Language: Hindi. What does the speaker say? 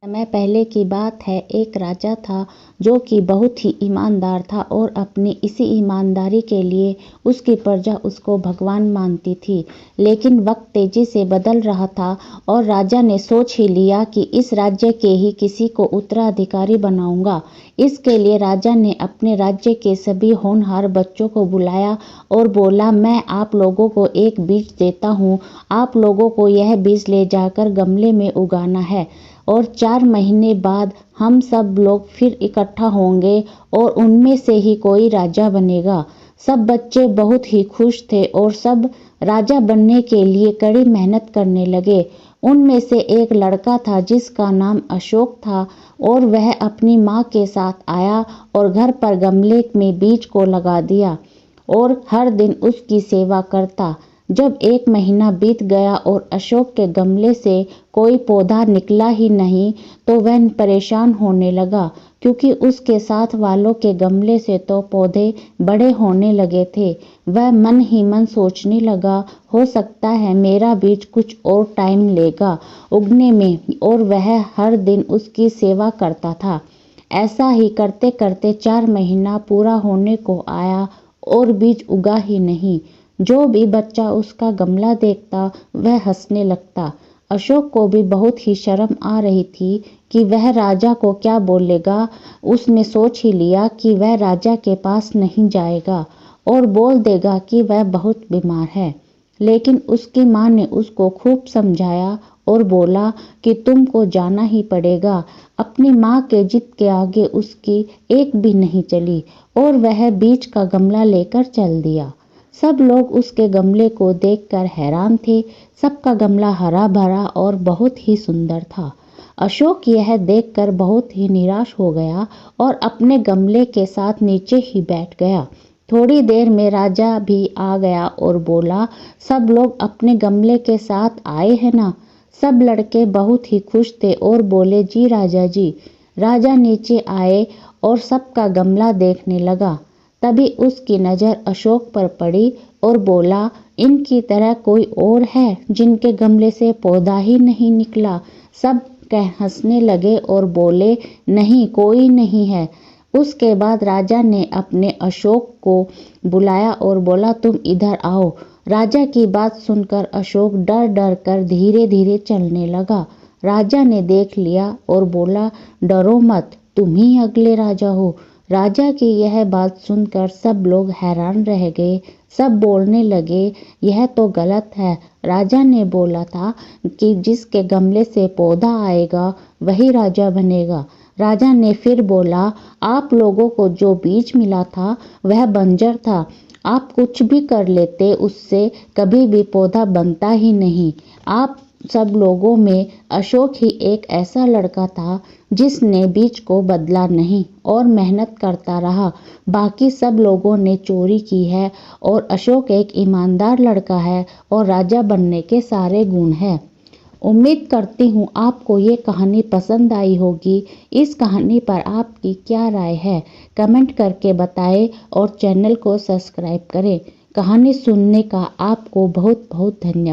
समय पहले की बात है, एक राजा था जो कि बहुत ही ईमानदार था और अपनी इसी ईमानदारी के लिए उसकी प्रजा उसको भगवान मानती थी। लेकिन वक्त तेजी से बदल रहा था और राजा ने सोच ही लिया कि इस राज्य के ही किसी को उत्तराधिकारी बनाऊंगा। इसके लिए राजा ने अपने राज्य के सभी होनहार बच्चों को बुलाया और बोला, मैं आप लोगों को एक बीज देता हूँ। आप लोगों को यह बीज ले जाकर गमले में उगाना है और 4 महीने बाद हम सब लोग फिर इकट्ठा होंगे और उनमें से ही कोई राजा बनेगा। सब बच्चे बहुत ही खुश थे और सब राजा बनने के लिए कड़ी मेहनत करने लगे। उनमें से एक लड़का था जिसका नाम अशोक था और वह अपनी माँ के साथ आया और घर पर गमले में बीज को लगा दिया और हर दिन उसकी सेवा करता। जब 1 महीना बीत गया और अशोक के गमले से कोई पौधा निकला ही नहीं तो वह परेशान होने लगा, क्योंकि उसके साथ वालों के गमले से तो पौधे बड़े होने लगे थे। वह मन ही मन सोचने लगा, हो सकता है मेरा बीज कुछ और टाइम लेगा उगने में, और वह हर दिन उसकी सेवा करता था। ऐसा ही करते करते 4 महीना पूरा होने को आया और बीज उगा ही नहीं। जो भी बच्चा उसका गमला देखता वह हंसने लगता। अशोक को भी बहुत ही शर्म आ रही थी कि वह राजा को क्या बोलेगा। उसने सोच ही लिया कि वह राजा के पास नहीं जाएगा और बोल देगा कि वह बहुत बीमार है। लेकिन उसकी माँ ने उसको खूब समझाया और बोला कि तुमको जाना ही पड़ेगा। अपनी माँ के जिद के आगे उसकी एक भी नहीं चली और वह बीज का गमला लेकर चल दिया। सब लोग उसके गमले को देखकर हैरान थे। सबका गमला हरा भरा और बहुत ही सुंदर था। अशोक यह देखकर बहुत ही निराश हो गया और अपने गमले के साथ नीचे ही बैठ गया। थोड़ी देर में राजा भी आ गया और बोला, सब लोग अपने गमले के साथ आए हैं ना। सब लड़के बहुत ही खुश थे और बोले, जी राजा जी। राजा नीचे आए और सबका गमला देखने लगा। तभी उसकी नज़र अशोक पर पड़ी और बोला, इनकी तरह कोई और है जिनके गमले से पौधा ही नहीं निकला। सब हंसने लगे और बोले, नहीं, कोई नहीं है। उसके बाद राजा ने अपने अशोक को बुलाया और बोला, तुम इधर आओ। राजा की बात सुनकर अशोक डर डर कर धीरे धीरे चलने लगा। राजा ने देख लिया और बोला, डरो मत, तुम ही अगले राजा हो। राजा की यह बात सुनकर सब लोग हैरान रह गए। सब बोलने लगे, यह तो गलत है। राजा ने बोला था कि जिसके गमले से पौधा आएगा वही राजा बनेगा। राजा ने फिर बोला, आप लोगों को जो बीज मिला था वह बंजर था। आप कुछ भी कर लेते, उससे कभी भी पौधा बनता ही नहीं। आप सब लोगों में अशोक ही एक ऐसा लड़का था जिसने बीज को बदला नहीं और मेहनत करता रहा। बाकी सब लोगों ने चोरी की है और अशोक एक ईमानदार लड़का है और राजा बनने के सारे गुण हैं। उम्मीद करती हूँ आपको ये कहानी पसंद आई होगी। इस कहानी पर आपकी क्या राय है, कमेंट करके बताएं और चैनल को सब्सक्राइब करें। कहानी सुनने का आपको बहुत बहुत धन्यवाद।